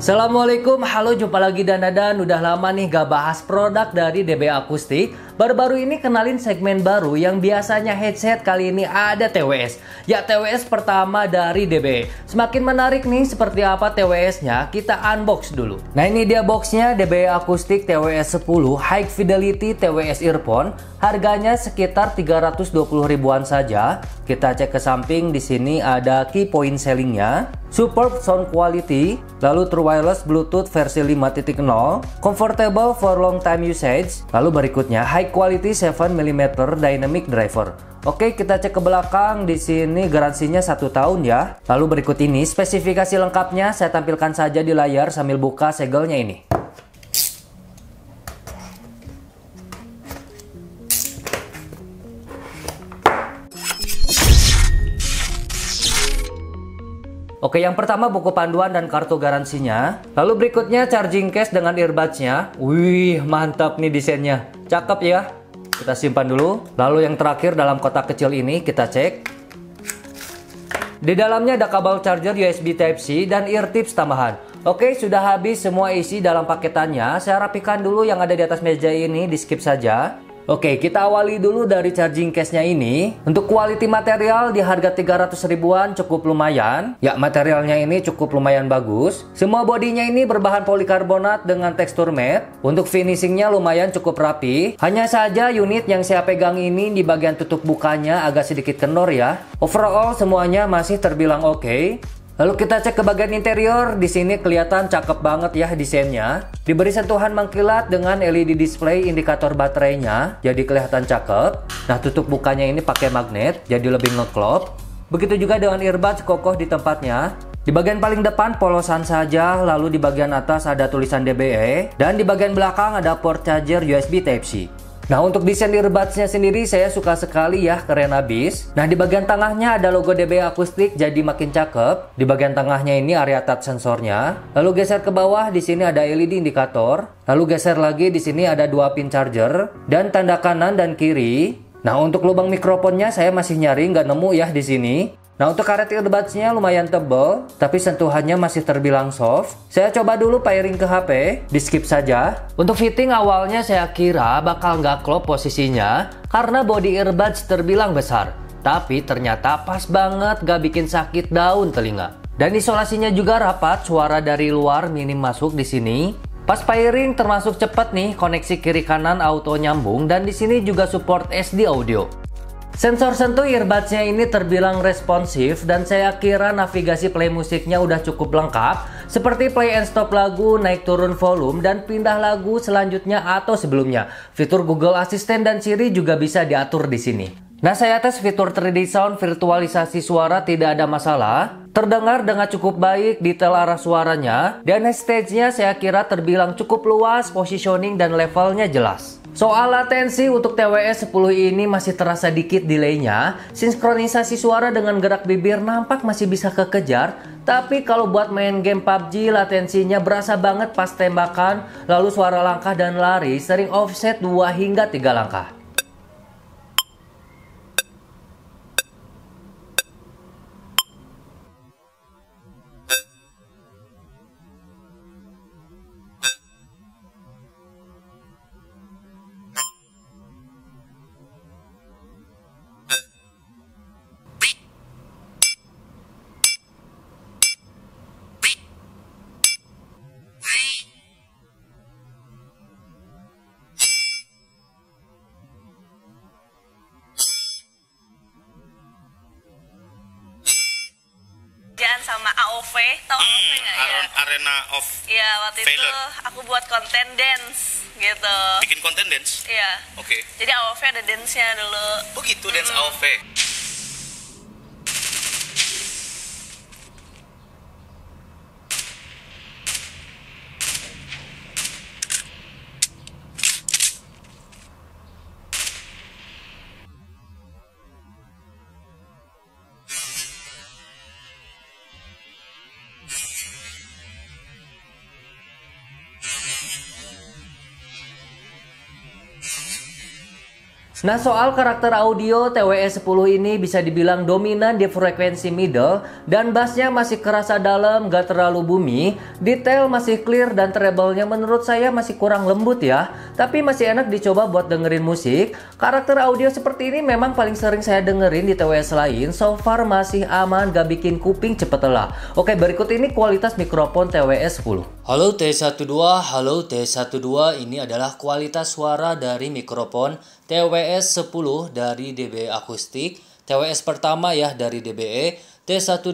Assalamualaikum, halo, jumpa lagi Dan. Udah lama nih gak bahas produk dari DB Akustik. Baru-baru ini kenalin segmen baru yang biasanya headset, kali ini ada TWS. Ya, TWS pertama dari DB. Semakin menarik nih, seperti apa TWS-nya, kita unbox dulu. Nah, ini dia boxnya, DB Akustik TWS 10 High Fidelity TWS Earphone. Harganya sekitar 320 ribuan saja. Kita cek ke samping, di sini ada key point sellingnya, superb sound quality, lalu true wireless Bluetooth versi 5.0, comfortable for long time usage, lalu berikutnya high quality 7mm dynamic driver. Oke, kita cek ke belakang, di sini garansinya 1 tahun ya. Lalu berikut ini spesifikasi lengkapnya, saya tampilkan saja di layar sambil buka segelnya ini. Oke, yang pertama buku panduan dan kartu garansinya. Lalu berikutnya charging case dengan earbuds-nya. Wih, mantap nih desainnya. Cakep ya. Kita simpan dulu. Lalu yang terakhir dalam kotak kecil ini kita cek. Di dalamnya ada kabel charger USB Type-C dan ear tips tambahan. Oke, sudah habis semua isi dalam paketannya. Saya rapikan dulu yang ada di atas meja ini, di skip saja. Oke, kita awali dulu dari charging case-nya ini. Untuk quality material di harga 300 ribuan cukup lumayan. Ya, materialnya ini cukup lumayan bagus. Semua bodinya ini berbahan polikarbonat dengan tekstur matte. Untuk finishingnya lumayan cukup rapi. Hanya saja unit yang saya pegang ini di bagian tutup bukanya agak sedikit kendor ya. Overall semuanya masih terbilang oke. Lalu kita cek ke bagian interior, di sini kelihatan cakep banget ya desainnya. Diberi sentuhan mengkilat dengan LED display indikator baterainya, jadi kelihatan cakep. Nah, tutup bukanya ini pakai magnet, jadi lebih ngeklop. Begitu juga dengan earbuds kokoh di tempatnya. Di bagian paling depan polosan saja, lalu di bagian atas ada tulisan DBE, dan di bagian belakang ada port charger USB Type-C. Nah, untuk desain earbuds-nya sendiri saya suka sekali ya, keren abis. Nah, di bagian tengahnya ada logo DB Akustik, jadi makin cakep. Di bagian tengahnya ini area touch sensornya. Lalu geser ke bawah, di sini ada LED indikator. Lalu geser lagi, di sini ada 2 pin charger dan tanda kanan dan kiri. Nah, untuk lubang mikrofonnya saya masih nyari, nggak nemu ya di sini. Nah, untuk karet earbuds-nya lumayan tebal, tapi sentuhannya masih terbilang soft. Saya coba dulu pairing ke HP, di skip saja. Untuk fitting awalnya saya kira bakal nggak klop posisinya, karena body earbuds terbilang besar. Tapi ternyata pas banget, gak bikin sakit daun telinga. Dan isolasinya juga rapat, suara dari luar minim masuk di sini. Pas pairing termasuk cepat nih, koneksi kiri kanan auto nyambung, dan di sini juga support SD audio. Sensor sentuh earbuds-nya ini terbilang responsif dan saya kira navigasi play musiknya udah cukup lengkap, seperti play and stop lagu, naik turun volume, dan pindah lagu selanjutnya atau sebelumnya. Fitur Google Assistant dan Siri juga bisa diatur di sini. Nah, saya tes fitur 3D Sound virtualisasi suara tidak ada masalah. Terdengar dengan cukup baik detail arah suaranya, dan stage-nya saya kira terbilang cukup luas, positioning dan levelnya jelas. Soal latensi untuk TWS 10 ini masih terasa dikit delay-nya. Sinkronisasi suara dengan gerak bibir nampak masih bisa kekejar. Tapi kalau buat main game PUBG, latensinya berasa banget pas tembakan. Lalu suara langkah dan lari sering offset 2 hingga 3 langkah. Sama AOV, tau AOV nggak ya? Arena of Iya, waktu Valor. itu aku buat konten dance gitu. Bikin konten dance? Iya. Oke. Jadi AOV ada dance-nya dulu. Oh gitu, dance AOV. Nah, soal karakter audio TWS-10 ini bisa dibilang dominan di frekuensi middle dan bassnya masih kerasa dalam, gak terlalu boomy, detail masih clear dan treble-nya menurut saya masih kurang lembut ya, tapi masih enak dicoba buat dengerin musik. Karakter audio seperti ini memang paling sering saya dengerin di TWS lain, so far masih aman, gak bikin kuping cepet lelah. Oke, berikut ini kualitas mikrofon TWS-10. Halo T12, halo T12, ini adalah kualitas suara dari mikrofon TWS-10 dari DBE Akustik, TWS pertama ya dari DBE, T12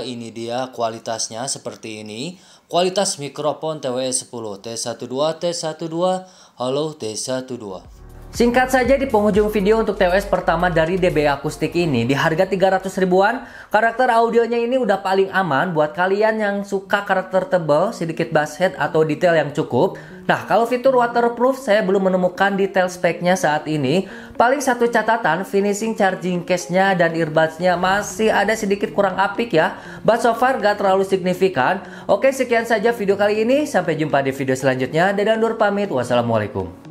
ini dia kualitasnya seperti ini. Kualitas mikrofon TWS-10, T12, halo T12. Singkat saja di penghujung video untuk TWS pertama dari DBE Akustik ini di harga 300 ribuan, karakter audionya ini udah paling aman buat kalian yang suka karakter tebal, sedikit bass head atau detail yang cukup. Nah, kalau fitur waterproof saya belum menemukan detail speknya saat ini. Paling satu catatan, finishing charging case-nya dan earbuds-nya masih ada sedikit kurang apik ya. But so far gak terlalu signifikan. Oke, sekian saja video kali ini. Sampai jumpa di video selanjutnya. Dadah, Nur pamit. Wassalamualaikum.